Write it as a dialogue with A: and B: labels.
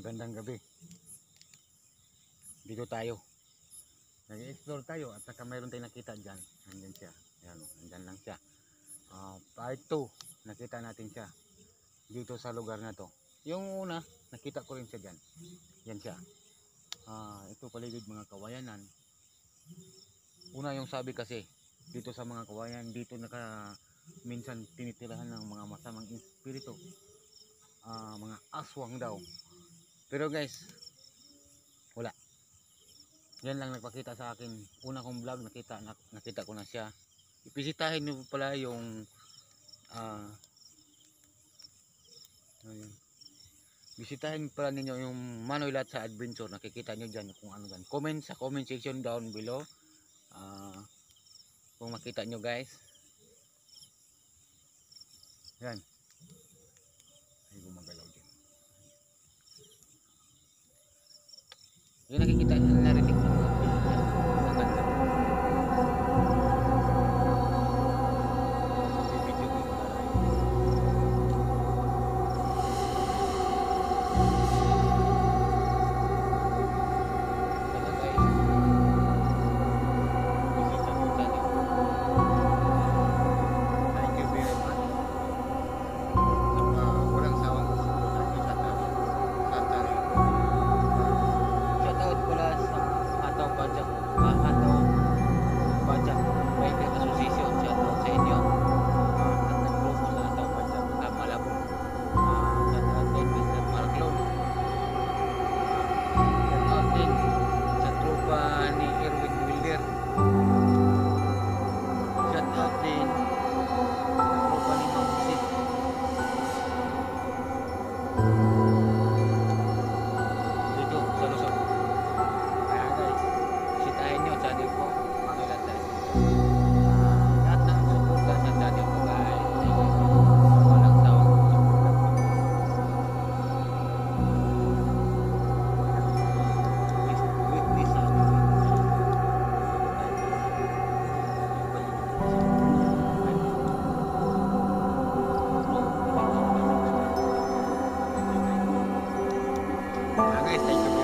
A: Magandang gabi. Dito tayo. Nag-explore tayo at saka mayroon tayong nakita dyan. Nandyan siya. Ayan, nandyan lang siya. Part 2. Nakita natin siya. Dito sa lugar na to. Yung una, nakita ko rin siya dyan. Yan siya. Ito paligid mga kawayanan. Una yung sabi kasi, dito sa mga kawayan, dito minsan tinitirahan ng mga masamang espiritu. Mga aswang daw. Pero guys, wala. Yan lang nagpakita sa akin. Una kong vlog, nakita ko na siya. Ipisitahin nyo pala yung bisitahin pala ninyo yung Manoy Latsa Adventure. Nakikita nyo dyan kung ano dyan. Comment sa comment section down below kung makita nyo guys. Yan. Ay gumagalaw dyan. Yung nakikita narinig ng mga pilya. Maganda. Video ko. Guys, thank you.